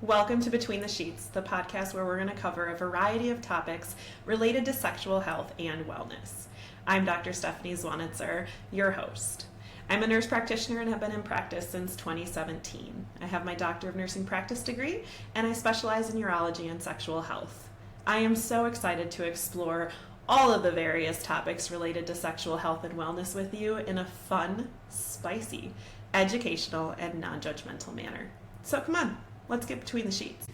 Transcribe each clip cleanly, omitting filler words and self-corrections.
Welcome to Between the Sheets, the podcast where we're going to cover a variety of topics related to sexual health and wellness. I'm Dr. Stephanie Zwanitzer, your host. I'm a nurse practitioner and have been in practice since 2017. I have my Doctor of Nursing Practice degree, and I specialize in urology and sexual health. I am so excited to explore all of the various topics related to sexual health and wellness with you in a fun, spicy, educational, and non-judgmental manner. So come on, let's get between the sheets.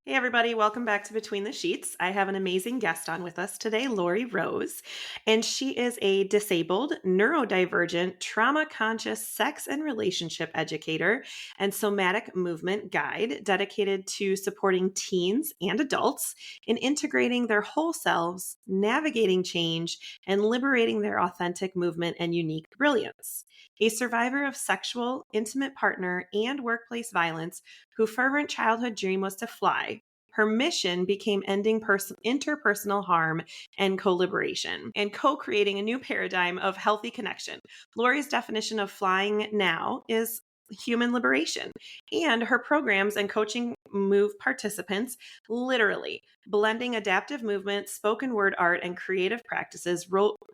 Hey everybody, welcome back to Between the Sheets. I have an amazing guest on with us today, Lori Rose, and she is a disabled, neurodivergent, trauma-conscious sex and relationship educator and somatic movement guide dedicated to supporting teens and adults in integrating their whole selves, navigating change, and liberating their authentic movement and unique brilliance. A survivor of sexual, intimate partner, and workplace violence whose fervent childhood dream was to fly, her mission became ending interpersonal harm and co-liberation and co-creating a new paradigm of healthy connection. Lori's definition of flying now is human liberation, and her programs and coaching move participants literally blending adaptive movement, spoken word art, and creative practices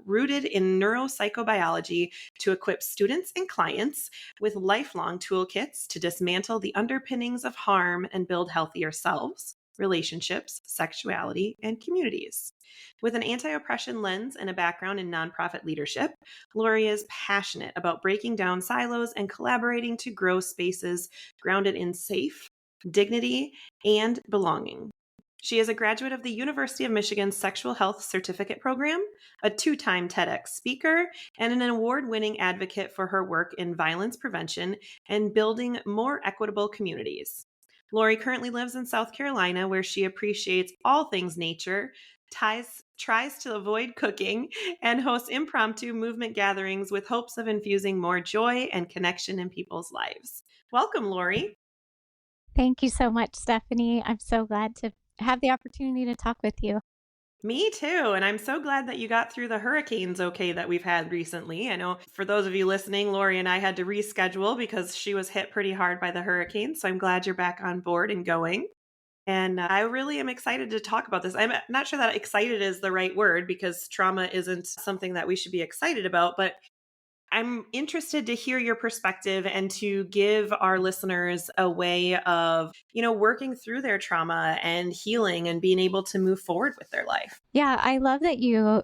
rooted in neuropsychobiology to equip students and clients with lifelong toolkits to dismantle the underpinnings of harm and build healthier selves, relationships, sexuality, and communities. With an anti-oppression lens and a background in nonprofit leadership, Lori is passionate about breaking down silos and collaborating to grow spaces grounded in safe, dignity, and belonging. She is a graduate of the University of Michigan's Sexual Health Certificate Program, a two-time TEDx speaker, and an award-winning advocate for her work in violence prevention and building more equitable communities. Lori currently lives in South Carolina, where she appreciates all things nature, tries to avoid cooking, and hosts impromptu movement gatherings with hopes of infusing more joy and connection in people's lives. Welcome, Lori. Thank you so much, Stephanie. I'm so glad to have the opportunity to talk with you. Me too. And I'm so glad that you got through the hurricanes okay that we've had recently. I know for those of you listening, Lori and I had to reschedule because she was hit pretty hard by the hurricane. So I'm glad you're back on board and going. And I really am excited to talk about this. I'm not sure that excited is the right word because trauma isn't something that we should be excited about, but I'm interested to hear your perspective and to give our listeners a way of, working through their trauma and healing and being able to move forward with their life. Yeah, I love that you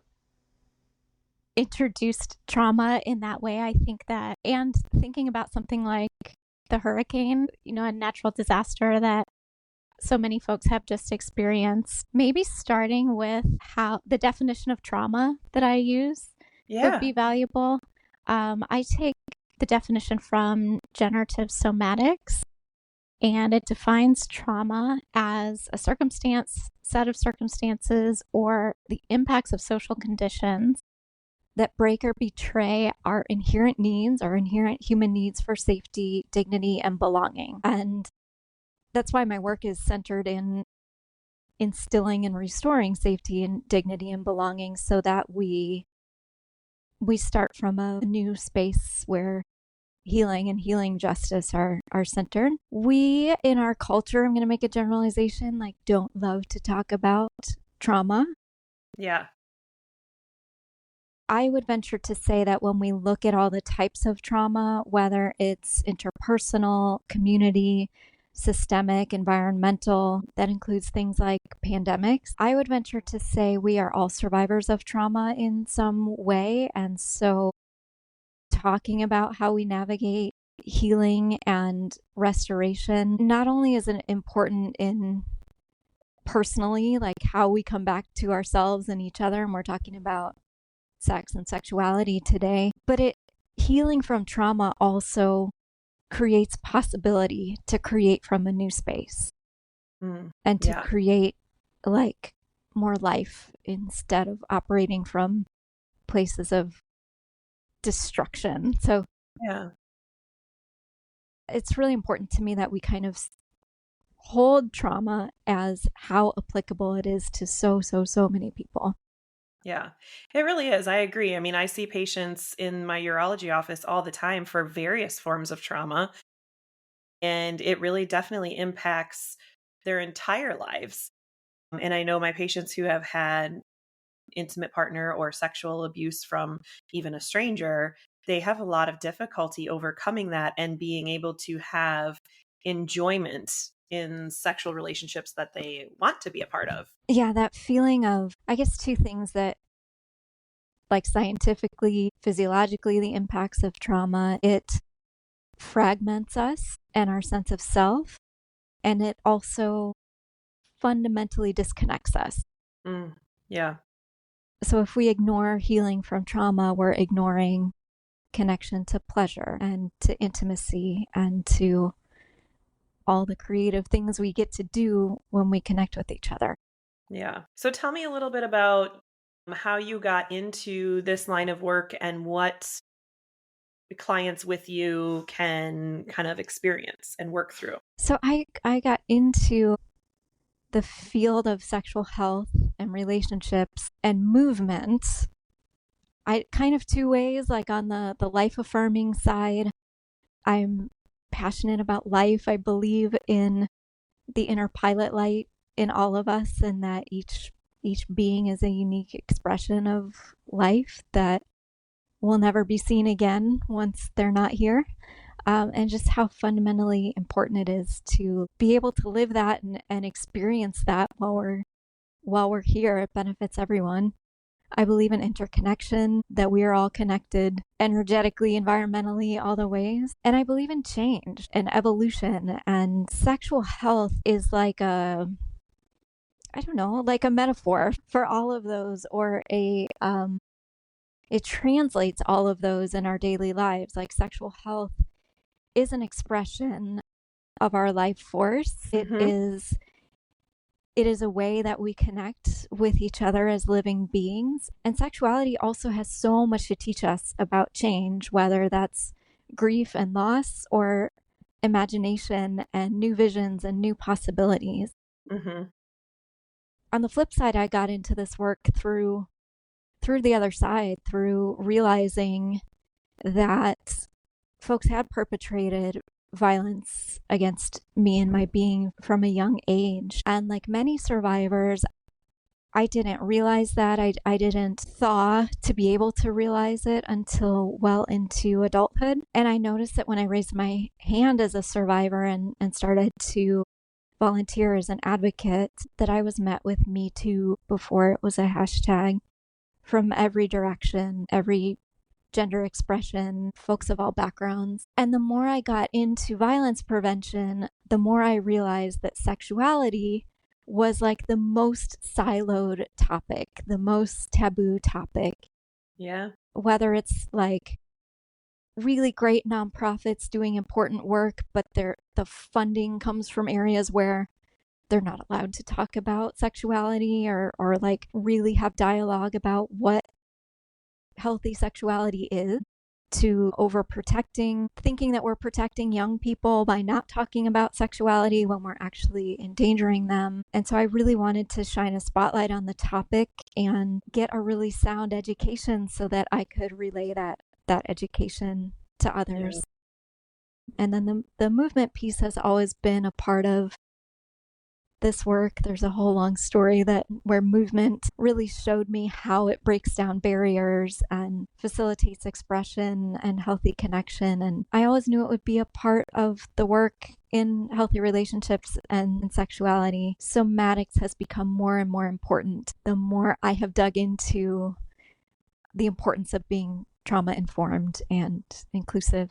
introduced trauma in that way. I think that, and thinking about something like the hurricane, a natural disaster that so many folks have just experienced, maybe starting with how the definition of trauma that I use would be valuable. I take the definition from generative somatics, and it defines trauma as a set of circumstances, or the impacts of social conditions that break or betray our inherent human needs for safety, dignity, and belonging. And that's why my work is centered in instilling and restoring safety and dignity and belonging so that we start from a new space where healing and healing justice are centered. We, in our culture, I'm going to make a generalization, don't love to talk about trauma. Yeah. I would venture to say that when we look at all the types of trauma, whether it's interpersonal, community, systemic, environmental, that includes things like pandemics, I would venture to say we are all survivors of trauma in some way. And so talking about how we navigate healing and restoration not only is it important in personally, like how we come back to ourselves and each other, and we're talking about sex and sexuality today, but healing from trauma also creates possibility to create from a new space and to create more life instead of operating from places of destruction. So it's really important to me that we kind of hold trauma as how applicable it is to so many people. Yeah, it really is. I agree. I mean, I see patients in my urology office all the time for various forms of trauma. and it really definitely impacts their entire lives. And I know my patients who have had intimate partner or sexual abuse from even a stranger, they have a lot of difficulty overcoming that and being able to have enjoyment in sexual relationships that they want to be a part of. Yeah, that feeling of, I guess, two things that, like scientifically, physiologically, the impacts of trauma, it fragments us and our sense of self, and it also fundamentally disconnects us. Mm, yeah, So if we ignore healing from trauma, we're ignoring connection to pleasure and to intimacy and to all the creative things we get to do when we connect with each other. yeah. So tell me a little bit about how you got into this line of work and what clients with you can kind of experience and work through. So I got into the field of sexual health and relationships and movement. I kind of two ways, like on the life affirming side, I'm passionate about life. I believe in the inner pilot light in all of us and that each being is a unique expression of life that will never be seen again once they're not here. And just how fundamentally important it is to be able to live that and experience that while we're here. It benefits everyone. I believe in interconnection, that we are all connected energetically, environmentally, all the ways. And I believe in change and evolution. And sexual health is like I don't know, like a metaphor for all of those, or it translates all of those in our daily lives. Like sexual health is an expression of our life force. Hmm. It is a way that we connect with each other as living beings. And sexuality also has so much to teach us about change, whether that's grief and loss or imagination and new visions and new possibilities. Hmm. On the flip side, I got into this work through the other side, through realizing that folks had perpetrated violence against me and my being from a young age. And like many survivors, I didn't realize that. I didn't thaw to be able to realize it until well into adulthood. And I noticed that when I raised my hand as a survivor and started to volunteer as an advocate, that I was met with Me Too before it was a hashtag from every direction, every gender expression, folks of all backgrounds. And the more I got into violence prevention, the more I realized that sexuality was like the most siloed topic, the most taboo topic. Yeah. Whether it's like really great nonprofits doing important work, but the funding comes from areas where they're not allowed to talk about sexuality or like really have dialogue about what healthy sexuality is, to overprotecting, thinking that we're protecting young people by not talking about sexuality when we're actually endangering them. And so I really wanted to shine a spotlight on the topic and get a really sound education so that I could relay that education to Yeah. others. And then the movement piece has always been a part of this work. There's a whole long story that where movement really showed me how it breaks down barriers and facilitates expression and healthy connection. And I always knew it would be a part of the work in healthy relationships and sexuality. Somatics has become more and more important the more I have dug into the importance of being trauma informed and inclusive.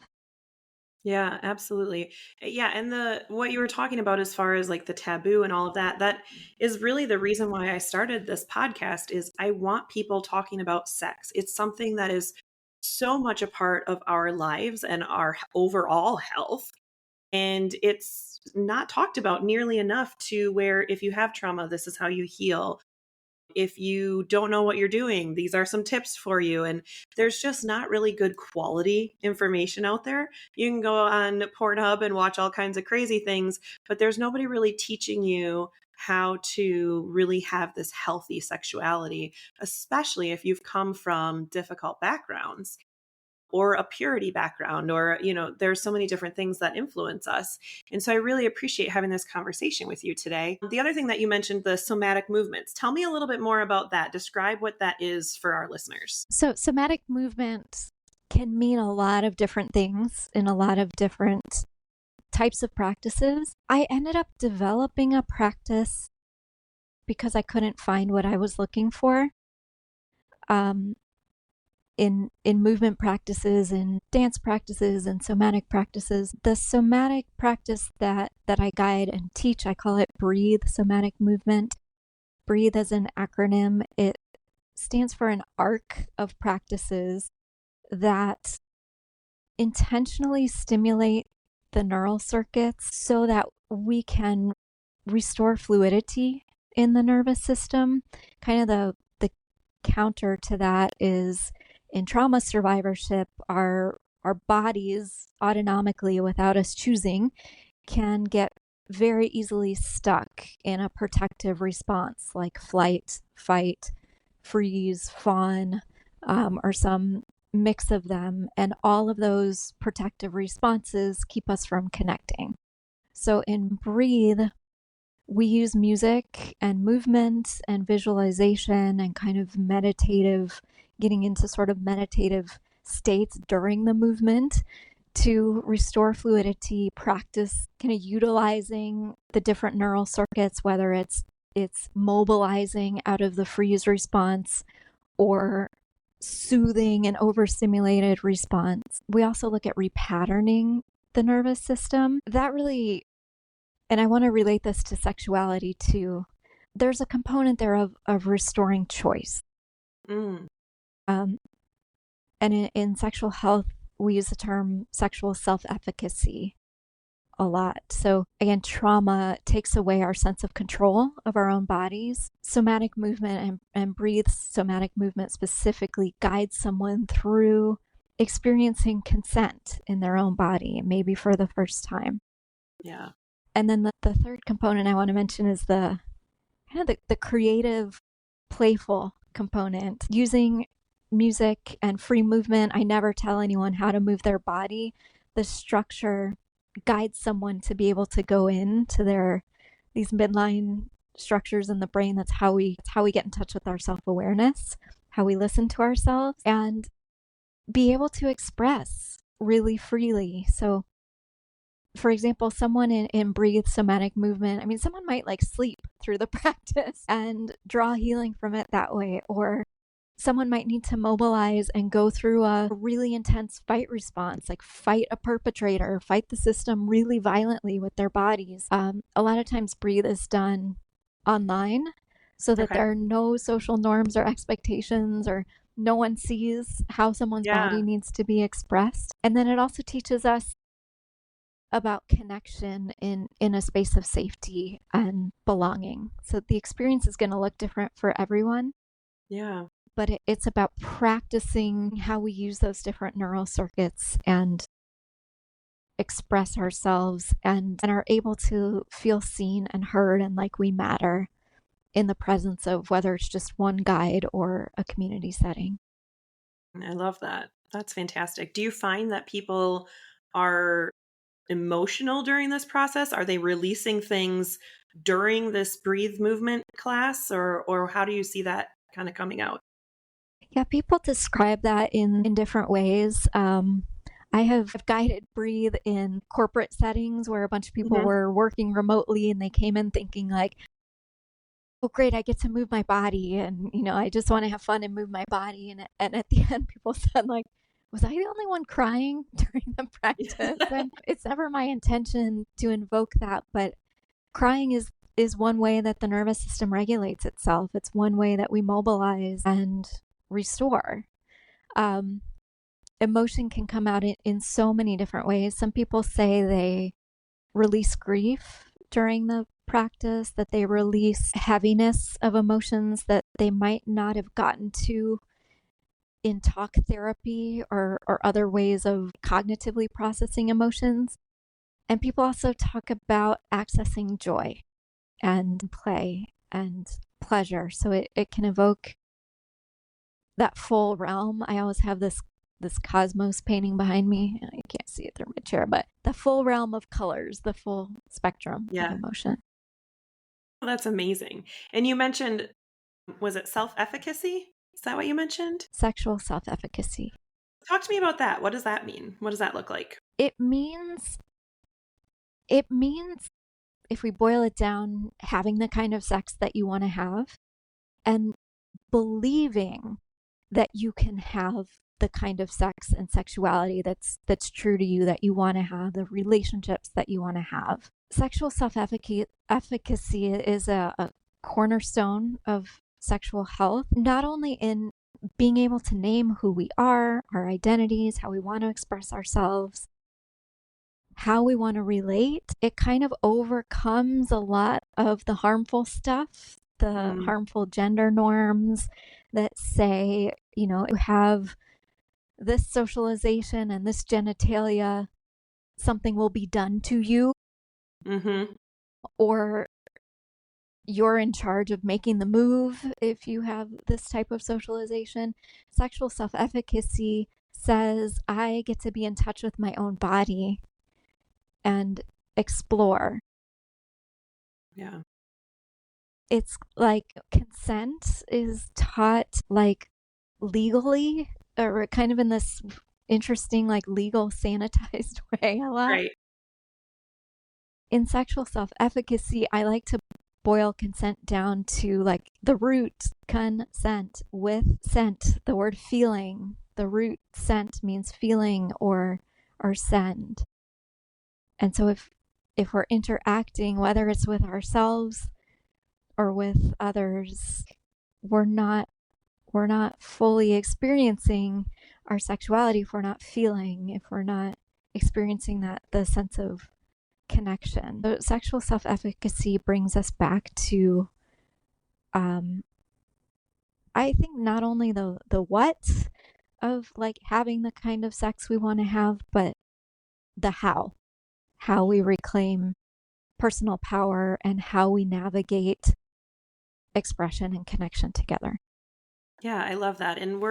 Yeah, absolutely. Yeah, and the what you were talking about as far as like the taboo and all of that, that is really the reason why I started this podcast is I want people talking about sex. It's something that is so much a part of our lives and our overall health, and it's not talked about nearly enough to where if you have trauma, this is how you heal. If you don't know what you're doing, these are some tips for you. And there's just not really good quality information out there. You can go on Pornhub and watch all kinds of crazy things, but there's nobody really teaching you how to really have this healthy sexuality, especially if you've come from difficult backgrounds. or a purity background, or, there's so many different things that influence us. And so I really appreciate having this conversation with you today. The other thing that you mentioned, the somatic movements. Tell me a little bit more about that. Describe what that is for our listeners. So, somatic movement can mean a lot of different things in a lot of different types of practices. I ended up developing a practice because I couldn't find what I was looking for. In movement practices and dance practices and somatic practices. The somatic practice that I guide and teach, I call it Breathe Somatic Movement. Breathe as an acronym. It stands for an arc of practices that intentionally stimulate the neural circuits so that we can restore fluidity in the nervous system. Kind of the counter to that is in trauma survivorship, our bodies autonomically, without us choosing, can get very easily stuck in a protective response like flight, fight, freeze, fawn, or some mix of them. And all of those protective responses keep us from connecting. So in Breathe, we use music and movement and visualization and kind of meditative, getting into sort of meditative states during the movement to restore fluidity, practice kind of utilizing the different neural circuits, whether it's mobilizing out of the freeze response or soothing an overstimulated response. We also look at repatterning the nervous system. That really, and I want to relate this to sexuality too. There's a component there of restoring choice. Mm. And in sexual health, we use the term sexual self-efficacy a lot. So again, trauma takes away our sense of control of our own bodies. Somatic movement and Breathe somatic movement specifically guides someone through experiencing consent in their own body, maybe for the first time. Yeah. And then the third component I want to mention is the kind of the creative, playful component. Using music and free movement, I never tell anyone how to move their body. The structure guides someone to be able to go into these midline structures in the brain. That's how we get in touch with our self-awareness, how we listen to ourselves, and be able to express really freely. So for example, someone in Breathe somatic movement, I mean, someone might like sleep through the practice and draw healing from it that way. Or someone might need to mobilize and go through a really intense fight response, like fight a perpetrator, fight the system really violently with their bodies. A lot of times Breathe is done online so that there are no social norms or expectations, or no one sees how someone's body needs to be expressed. And then it also teaches us about connection in a space of safety and belonging. So the experience is going to look different for everyone. Yeah. But it's about practicing how we use those different neural circuits and express ourselves and are able to feel seen and heard and like we matter in the presence of whether it's just one guide or a community setting. I love that. That's fantastic. Do you find that people are emotional during this process? Are they releasing things during this Breathe movement class, or how do you see that kind of coming out? Yeah, people describe that in different ways. I have guided Breathe in corporate settings where a bunch of people were working remotely and they came in thinking like, oh, great, I get to move my body. And, I just want to have fun and move my body. And at the end, people said like, was I the only one crying during the practice? And it's never my intention to invoke that, but crying is one way that the nervous system regulates itself. It's one way that we mobilize and restore. Emotion can come out in so many different ways. Some people say they release grief during the practice, that they release heaviness of emotions that they might not have gotten to in talk therapy or other ways of cognitively processing emotions. And people also talk about accessing joy and play and pleasure. So it can evoke that full realm. I always have this this cosmos painting behind me. I can't see it through my chair, but the full realm of colors, the full spectrum of Yeah. emotion. Well, that's amazing. And you mentioned, was it self-efficacy? Is that what you mentioned? Sexual self-efficacy. Talk to me about that. What does that mean? What does that look like? It means it means if we boil it down, having the kind of sex that you want to have and believing that you can have the kind of sex and sexuality that's true to you, that you want to have, the relationships that you want to have. Sexual self-efficacy is a cornerstone of sexual health, not only in being able to name who we are, our identities, how we want to express ourselves, how we want to relate. It kind of overcomes a lot of the harmful stuff, the Mm, harmful gender norms that say, you have this socialization and this genitalia, something will be done to you, mm-hmm. or you're in charge of making the move if you have this type of socialization. Sexual self efficacy says, I get to be in touch with my own body and explore. Yeah. It's like consent is taught like legally, or kind of in this interesting, like legal sanitized way a lot. Right. In sexual self efficacy, I like to boil consent down to like the root consent with scent, the word feeling. The root scent means feeling or send. And so if we're interacting, whether it's with ourselves or with others, we're not we're not fully experiencing our sexuality if we're not feeling, if we're not experiencing that the sense of connection. So sexual self-efficacy brings us back to um I think not only the what of like having the kind of sex we want to have, but the how we reclaim personal power and how we navigate expression and connection together. Yeah, I love that. And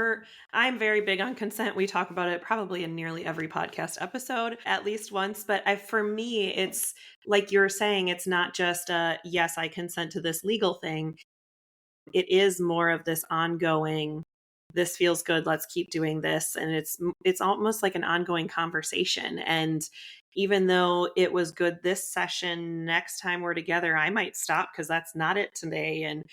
I'm very big on consent. We talk about it probably in nearly every podcast episode at least once. But for me, it's like you're saying, it's not just yes, I consent to this legal thing. It is more of this ongoing, this feels good, let's keep doing this. And it's almost like an ongoing conversation. And even though it was good this session, next time we're together, I might stop because that's not it today. And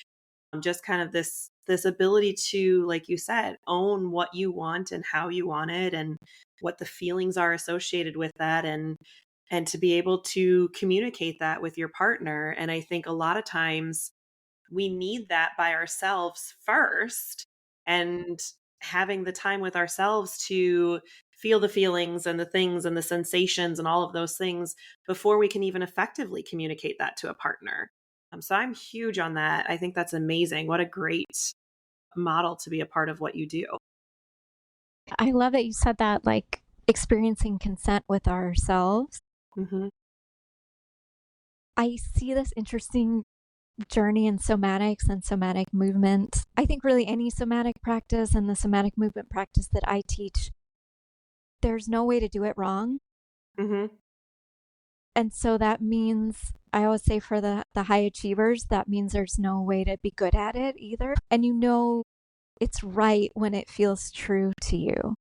just kind of this ability to, like you said, own what you want and how you want it and what the feelings are associated with that, and to be able to communicate that with your partner. And I think a lot of times we need that by ourselves first, and having the time with ourselves to feel the feelings and the things and the sensations and all of those things before we can even effectively communicate that to a partner. So I'm huge on that. I think that's amazing. What a great model to be a part of what you do. I love that you said that, like experiencing consent with ourselves. Hmm. I see this interesting journey in somatics and somatic movement. I think really any somatic practice and the somatic movement practice that I teach, there's no way to do it wrong. Hmm. And so that means, I always say for the high achievers, that means there's no way to be good at it either. And it's right when it feels true to you.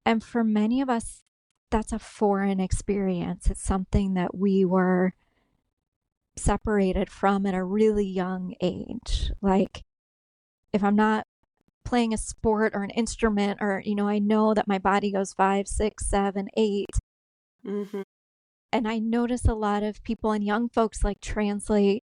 And for many of us, that's a foreign experience. It's something that we were separated from at a really young age. Like if I'm not playing a sport or an instrument, or, I know that my body goes 5, 6, 7, 8. Hmm. And I notice a lot of people and young folks like translate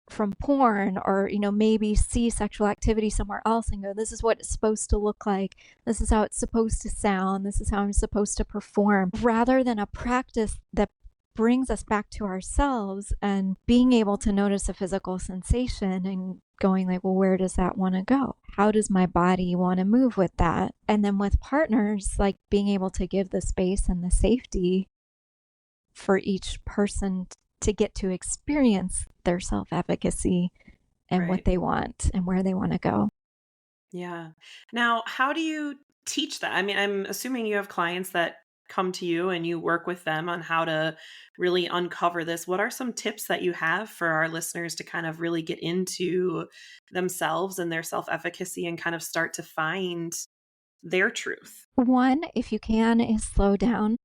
from porn, or maybe see sexual activity somewhere else and go, this is what it's supposed to look like, this is how it's supposed to sound, this is how I'm supposed to perform, rather than a practice that brings us back to ourselves and being able to notice a physical sensation and going like, well, where does that want to go? How does my body want to move with that? And then with partners, like being able to give the space and the safety for each person to get to experience their self-efficacy and what Right. they want and where they want to go. Yeah. Now, how do you teach that? I mean, I'm assuming you have clients that come to you and you work with them on how to really uncover this. What are some tips that you have for our listeners to kind of really get into themselves and their self-efficacy and kind of start to find their truth? One, if you can, is slow down.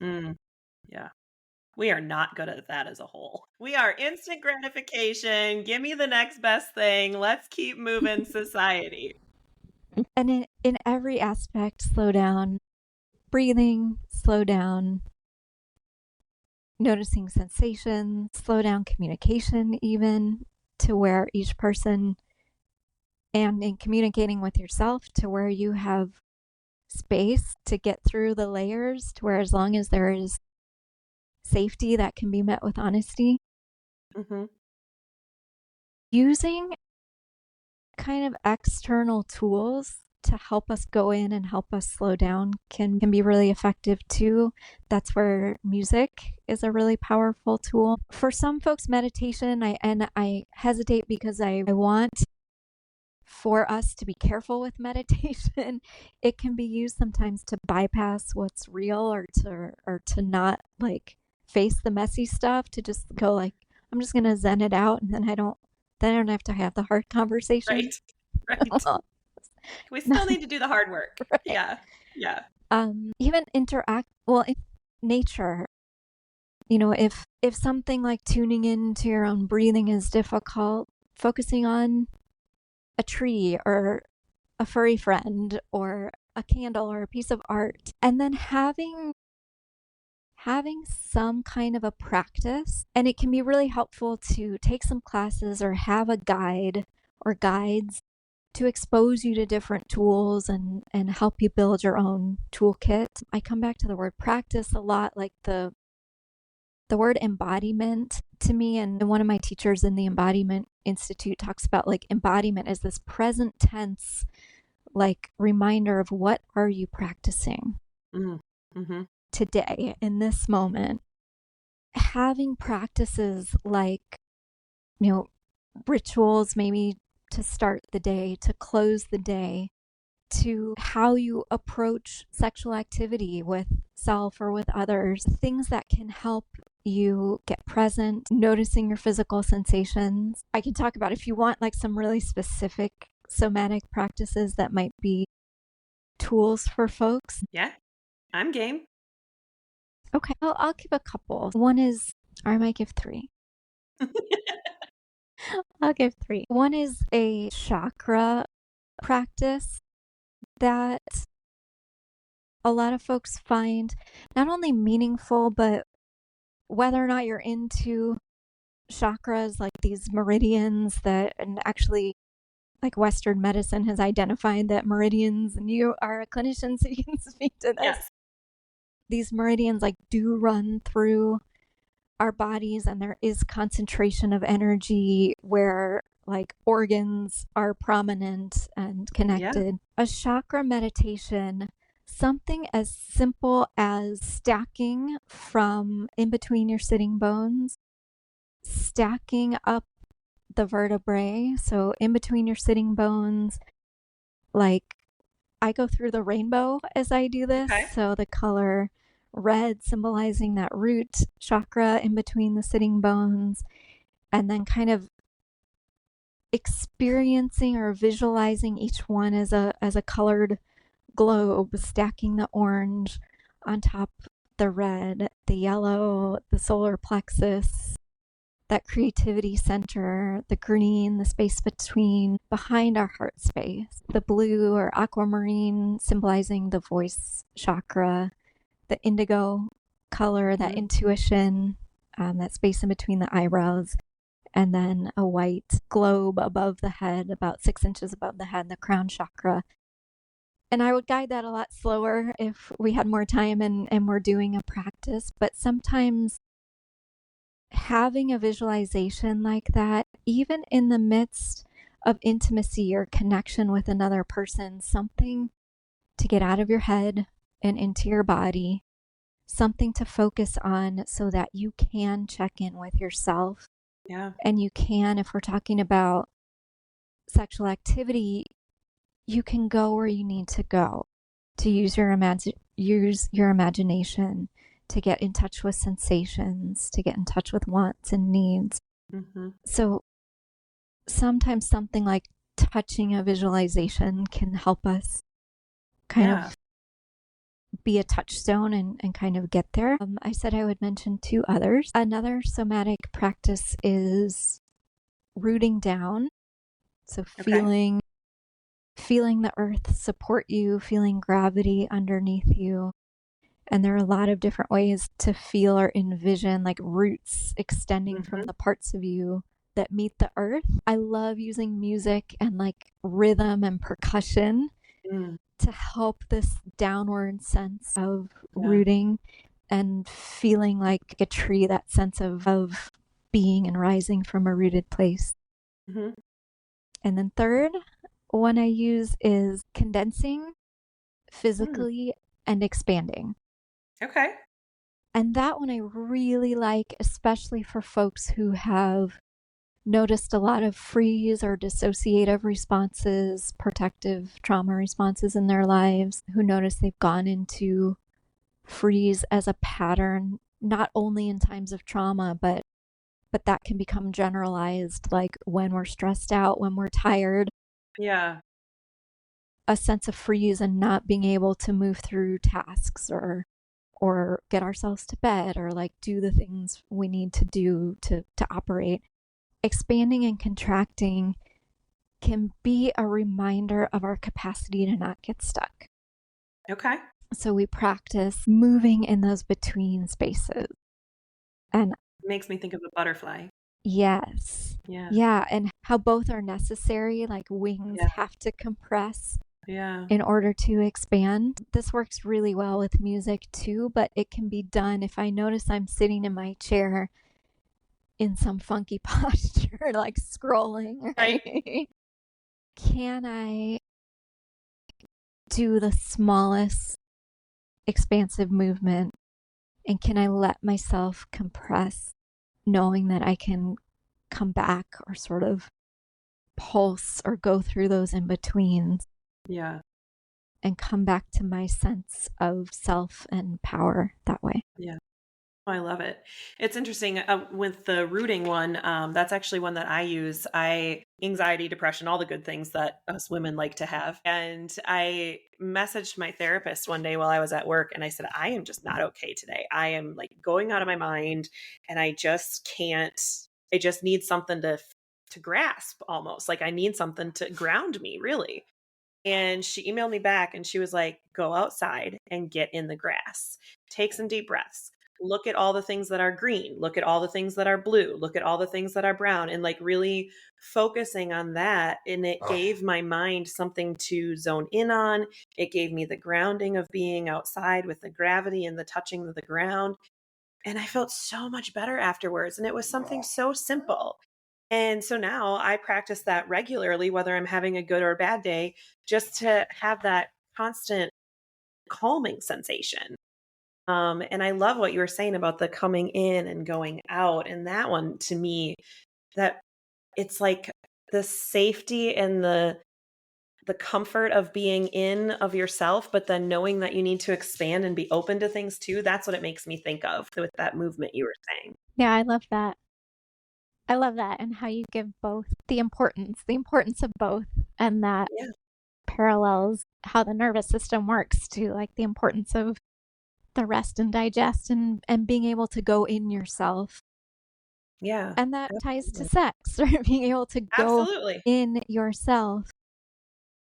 Mm, yeah. We are not good at that as a whole. We are instant gratification. Give me the next best thing. Let's keep moving society. And in every aspect, slow down. Breathing, slow down. Noticing sensations, slow down communication, even to where each person, and in communicating with yourself, to where you have space to get through the layers, to where as long as there is safety, that can be met with honesty. Mhm. Using kind of external tools to help us go in and help us slow down can be really effective too. That's where music is a really powerful tool. For some folks, meditation, I hesitate because I want for us to be careful with meditation. It can be used sometimes to bypass what's real, or to not like face the messy stuff, to just go like, I'm just gonna zen it out, and then I don't have to have the hard conversation. Right. Right. Well, We no, still need to do the hard work. right. Yeah. Yeah. Even interact well in nature. If something like tuning into your own breathing is difficult, focusing on a tree or a furry friend or a candle or a piece of art, and then having some kind of a practice. And it can be really helpful to take some classes or have a guide or guides to expose you to different tools and help you build your own toolkit. I come back to the word practice a lot, like the word embodiment to me. And one of my teachers in the Embodiment Institute talks about like embodiment as this present tense, like reminder of what are you practicing Mm. Mhm. today in this moment. Having practices like, you know, rituals, maybe to start the day, to close the day, to how you approach sexual activity with self or with others, things that can help you get present, noticing your physical sensations. I can talk about if you want like some really specific somatic practices that might be tools for folks. Yeah. I'm game. Okay, I'll give a couple. One is, or I might give three. I'll give three. One is a chakra practice that a lot of folks find not only meaningful, but whether or not you're into chakras, like these meridians that, and actually, like Western medicine has identified that meridians, and you are a clinician, so you can speak to this. Yes. These meridians like do run through our bodies, and there is concentration of energy where like organs are prominent and Yeah. connected. A chakra meditation, something as simple as stacking from in between your sitting bones, stacking up the vertebrae. So in between your sitting bones, like I go through the rainbow as I do this. Okay. So the color red symbolizing that root chakra in between the sitting bones, and then kind of experiencing or visualizing each one as a colored globe, stacking the orange on top the red, the yellow, the solar plexus, that creativity center, the green, the space between, behind our heart space, the blue or aquamarine symbolizing the voice chakra, the indigo color, that Mhm. intuition, that space in between the eyebrows, and then a white globe above the head, about 6 inches above the head, the crown chakra. And I would guide that a lot slower if we had more time and we're doing a practice. But sometimes having a visualization like that, even in the midst of intimacy or connection with another person, something to get out of your head and into your body, something to focus on so that you can check in with yourself. Yeah. And you can, if we're talking about sexual activity, you can go where you need to go. to use your imagination, to get in touch with sensations, to get in touch with wants and needs. Hmm. So sometimes something like touching a visualization can help us kind Yeah. of be a touchstone and kind of get there. I said I would mention two others. Another somatic practice is rooting down. So Okay. feeling the earth support you, feeling gravity underneath you. And there are a lot of different ways to feel or envision like roots extending from Hmm. the parts of you that meet the earth. I love using music and like rhythm and percussion Mm. to help this downward sense of Yeah. rooting and feeling like a tree, that sense of being and rising from a rooted place. Hmm. And then third one I use is condensing Mm. physically and expanding. Okay. And that one I really like, especially for folks who have noticed a lot of freeze or dissociative responses, protective trauma responses in their lives, who notice they've gone into freeze as a pattern, not only in times of trauma, but that can become generalized, like when we're stressed out, when we're tired, Yeah. a sense of freeze and not being able to move through tasks or get ourselves to bed or like do the things we need to do to operate. Expanding and contracting can be a reminder of our capacity to not get stuck. Okay. So we practice moving in those between spaces. And Makes me think of a butterfly. yes, Yeah. yeah, and how both are necessary, like wings Yeah. have to compress Yeah. in order to expand. This works really well with music too, but it can be done if I notice I'm sitting in my chair in some funky posture, like scrolling, Right. right? Can I do the smallest expansive movement and can I let myself compress, knowing that I can come back or sort of pulse or go through those in betweens Yeah. and come back to my sense of self and power that way. Yeah. I love it. It's interesting with the rooting one. That's actually one that I use. Anxiety, depression, all the good things that us women like to have. And I messaged my therapist one day while I was at work and I said, I am just not okay today. I am like going out of my mind and I just can't, I just need something to grasp almost. Like I need something to ground me really. And she emailed me back and she was like, go outside and get in the grass. Take some deep breaths. Look at all the things that are green. Look at all the things that are blue. Look at all the things that are brown. And like really focusing on that. And it gave my mind something to zone in on. It gave me the grounding of being outside with the gravity and the touching of the ground. And I felt so much better afterwards. And it was something so simple. And so now I practice that regularly, whether I'm having a good or a bad day, just to have that constant calming sensation. And I love what you were saying about the coming in and going out. And that one to me, that it's like the safety and the comfort of being in of yourself, but then knowing that you need to expand and be open to things too. That's what it makes me think of with that movement you were saying. Yeah, I love that. I love that and how you give both the importance of both, and that Yeah. parallels how the nervous system works to like the importance of the rest and digest and being able to go in yourself. Yeah. And that ties to Absolutely. sex, right? Being able to go Absolutely. in yourself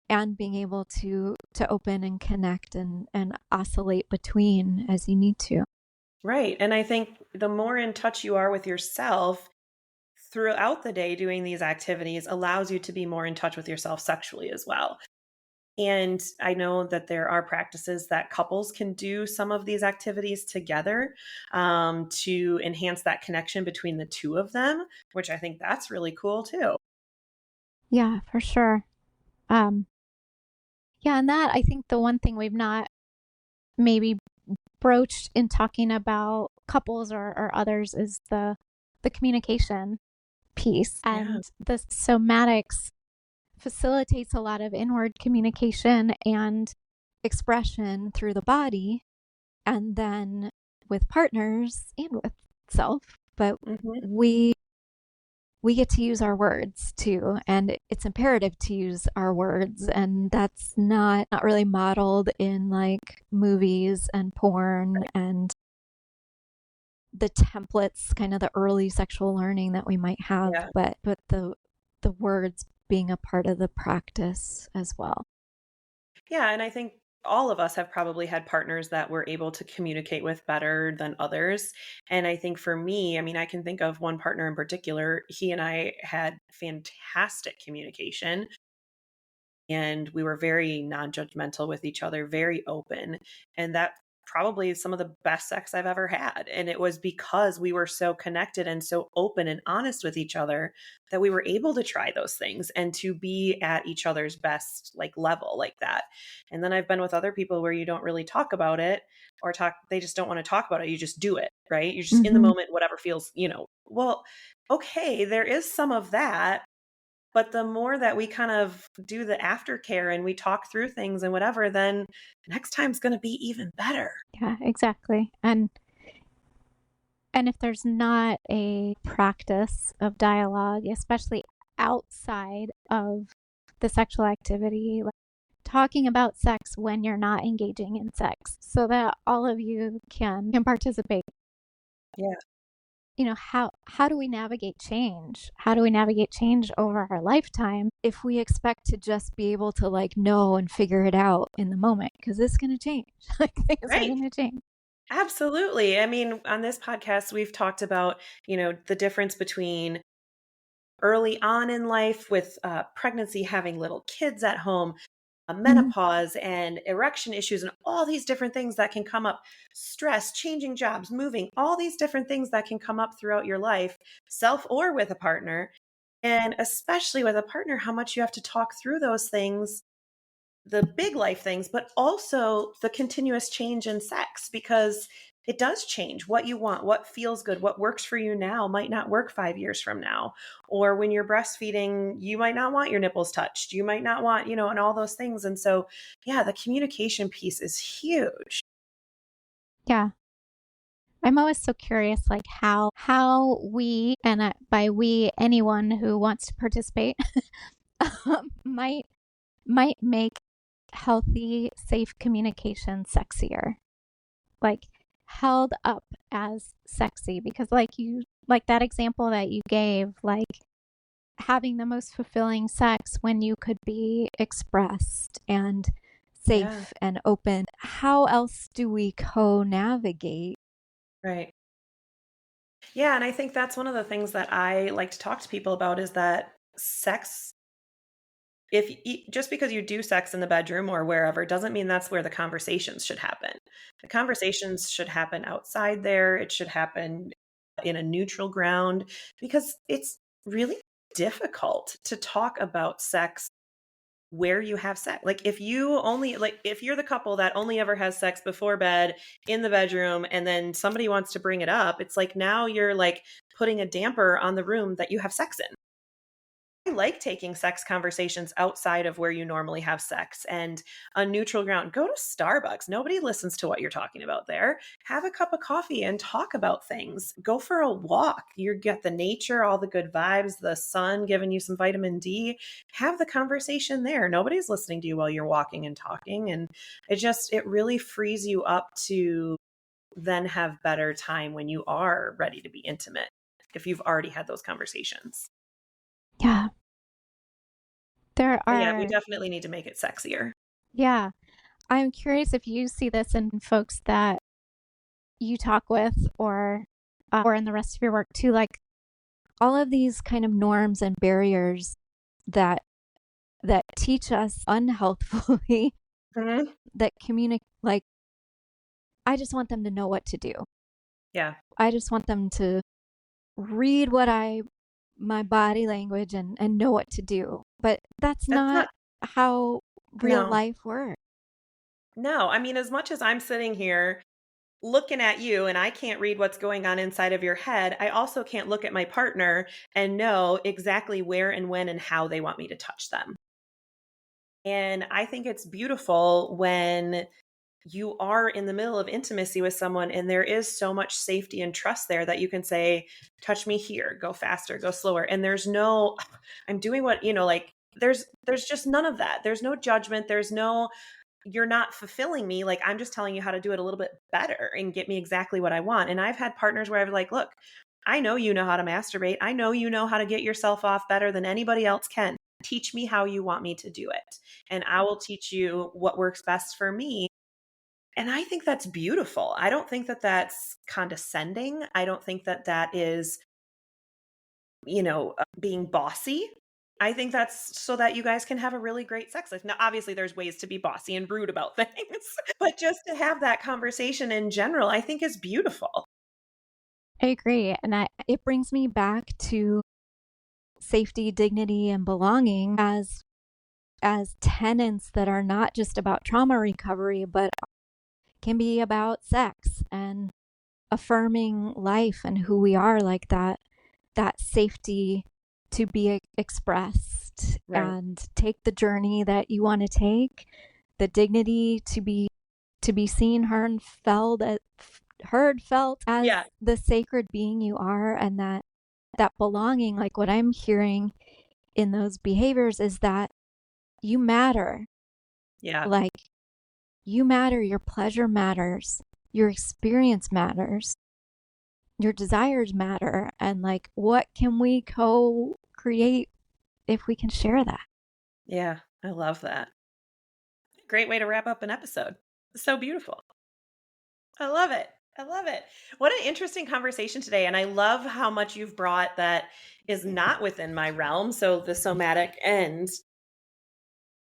and being able to open and connect and oscillate between as you need to. Right. And I think the more in touch you are with yourself throughout the day doing these activities allows you to be more in touch with yourself sexually as well. And I know that there are practices that couples can do some of these activities together to enhance that connection between the two of them, which I think that's really cool too. Yeah, for sure. Um, yeah, and that I think the one thing we've not maybe broached in talking about couples or others is the communication piece, Yeah. and the somatics facilitates a lot of inward communication and expression through the body, and then with partners and with self, but Mhm. we we get to use our words too, and it's imperative to use our words, and that's not really modeled in like movies and porn and the templates, kind of the early sexual learning that we might have, Yeah. but the words being a part of the practice as well. Yeah, and I think all of us have probably had partners that we're able to communicate with better than others. And I think for me, I mean, I can think of one partner in particular. He and I had fantastic communication, and we were very non-judgmental with each other, very open, and that probably is some of the best sex I've ever had. And it was because we were so connected and so open and honest with each other that we were able to try those things and to be at each other's best like level like that. And then I've been with other people where you don't really talk about it, or talk, they just don't want to talk about it, you just do it, right? You're just in the Mm-hmm. moment, whatever feels, well, okay, there is some of that, but the more that we kind of do the aftercare and we talk through things and whatever, then next time's going to be even better. Yeah, exactly. And if there's not a practice of dialogue, especially outside of the sexual activity, like talking about sex when you're not engaging in sex so that all of you can participate. Yeah. How do we navigate change? How do we navigate change over our lifetime if we expect to just be able to like know and figure it out in the moment? Because it's going to change. Like things are Right. going to change. Absolutely. I mean, on this podcast, we've talked about, the difference between early on in life with pregnancy, having little kids at home, Mhm. menopause and erection issues, and all these different things that can come up, stress, changing jobs, moving, all these different things that can come up throughout your life, self or with a partner. And especially with a partner, how much you have to talk through those things, the big life things, but also the continuous change in sex, because it does change what you want, what feels good, what works for you now might not work 5 years from now. Or when you're breastfeeding, you might not want your nipples touched. You might not want, and all those things. And so, yeah, the communication piece is huge. Yeah. I'm always so curious, like how we, and by we, anyone who wants to participate, might make healthy, safe communication sexier, like held up as sexy. Because like that example that you gave, like having the most fulfilling sex when you could be expressed and Yeah, safe and open. How else do we co-navigate? right. Yeah, and I think that's one of the things that I like to talk to people about is that sex, just because you do sex in the bedroom or wherever doesn't mean that's where the conversations should happen. The conversations should happen outside there. It should happen in a neutral ground, because it's really difficult to talk about sex where you have sex. Like if you're the couple that only ever has sex before bed in the bedroom, and then somebody wants to bring it up, it's like now you're like putting a damper on the room that you have sex in. I like taking sex conversations outside of where you normally have sex, and a neutral ground. Go to Starbucks. Nobody listens to what you're talking about there. Have a cup of coffee and talk about things. Go for a walk. You get the nature, all the good vibes, the sun giving you some vitamin D. Have the conversation there. Nobody's listening to you while you're walking and talking. And it really frees you up to then have better time when you are ready to be intimate, if you've already had those conversations. Yeah, there But yeah, we are. definitely need to make it sexier. Yeah, I'm curious if you see this in folks that you talk with, or in the rest of your work too, like all of these kind of norms and barriers that teach us unhealthfully Mhm. that communicate, like I just want them to know what to do. Yeah. I just want them to read my body language and know what to do. But that's That's not not how real no. life works. No, I mean, as much as I'm sitting here looking at you and I can't read what's going on inside of your head, I also can't look at my partner and know exactly where and when and how they want me to touch them. And I think it's beautiful when you are in the middle of intimacy with someone and there is so much safety and trust there that you can say, touch me here, go faster, go slower. And there's no, I'm doing what, like there's just none of that. There's no judgment. There's no, you're not fulfilling me. Like, I'm just telling you how to do it a little bit better and get me exactly what I want. And I've had partners where I've like, look, I know you know how to masturbate. I know you know how to get yourself off better than anybody else can. Teach me how you want me to do it. And I will teach you what works best for me. And I think that's beautiful. I don't think that that's condescending. I don't think that that is, being bossy. I think that's so that you guys can have a really great sex life. Now, obviously, there's ways to be bossy and rude about things, but just to have that conversation in general, I think is beautiful. I agree. And it brings me back to safety, dignity, and belonging as tenets that are not just about trauma recovery, but can be about sex and affirming life and who we are, like that safety to be expressed Right. and take the journey that you want to take, the dignity to be seen, heard, felt as Yeah. the sacred being you are, and that belonging. Like, what I'm hearing in those behaviors is that you matter. Yeah. Like, you matter, your pleasure matters, your experience matters, your desires matter, and like, what can we co-create if we can share that? Yeah. I love that. Great way to wrap up an episode. So beautiful. I love it. I love it. What an interesting conversation today. And I love how much you've brought that is not within my realm. So the somatic and,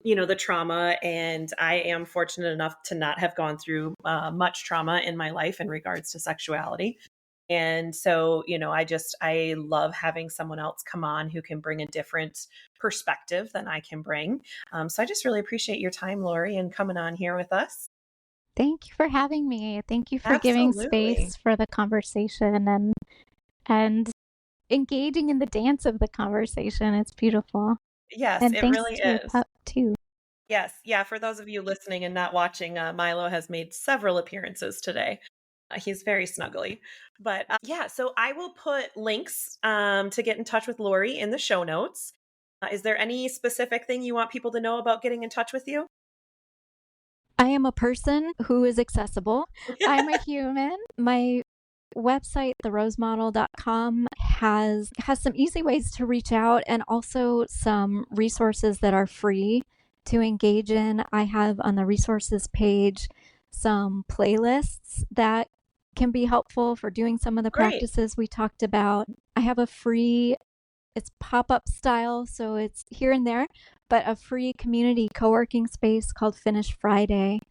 the trauma. And I am fortunate enough to not have gone through much trauma in my life in regards to sexuality. And so, I love having someone else come on who can bring a different perspective than I can bring. So I just really appreciate your time, Lori, and coming on here with us. Thank you for having me. Thank you for giving Absolutely. space for the conversation and engaging in the dance of the conversation. It's beautiful. Yes, And it thanks really to your is. pup too. Yes. Yeah. For those of you listening and not watching, Milo has made several appearances today. He's very snuggly. But yeah, so I will put links to get in touch with Lori in the show notes. Is there any specific thing you want people to know about getting in touch with you? I am a person who is accessible. I'm a human. My website, therosemodel.com, has some easy ways to reach out and also some resources that are free to engage in. I have on the resources page some playlists that can be helpful for doing some of the Great. practices we talked about. I have a free, it's pop-up style, so it's here and there, but a free community co-working space called Finish Friday,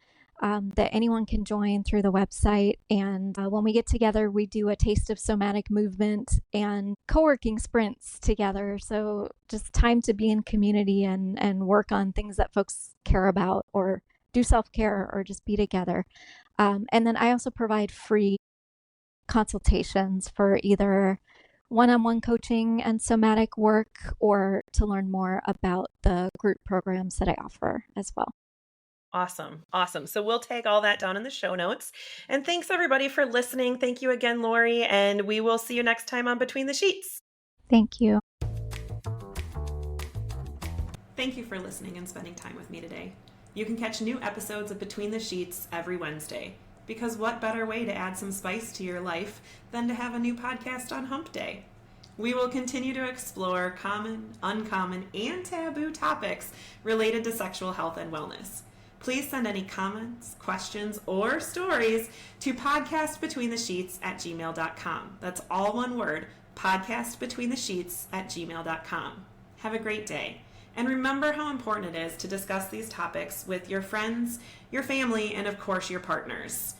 that anyone can join through the website. And when we get together, we do a taste of somatic movement and co-working sprints together. So just time to be in community and work on things that folks care about, or do self-care, or just be together. And then I also provide free consultations for either one-on-one coaching and somatic work, or to learn more about the group programs that I offer as well. Awesome. Awesome. So we'll take all that down in the show notes. And thanks everybody for listening. Thank you again, Lori. And we will see you next time on Between the Sheets. Thank you. Thank you for listening and spending time with me today. You can catch new episodes of Between the Sheets every Wednesday. Because what better way to add some spice to your life than to have a new podcast on Hump Day? We will continue to explore common, uncommon, and taboo topics related to sexual health and wellness. Please send any comments, questions, or stories to podcastbetweenthesheets@gmail.com. That's all one word, podcastbetweenthesheets@gmail.com. Have a great day. And remember how important it is to discuss these topics with your friends, your family, and of course your partners.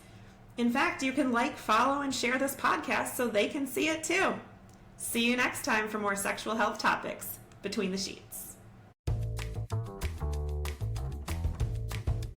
In fact, you can like, follow, and share this podcast so they can see it too. See you next time for more sexual health topics between the sheets.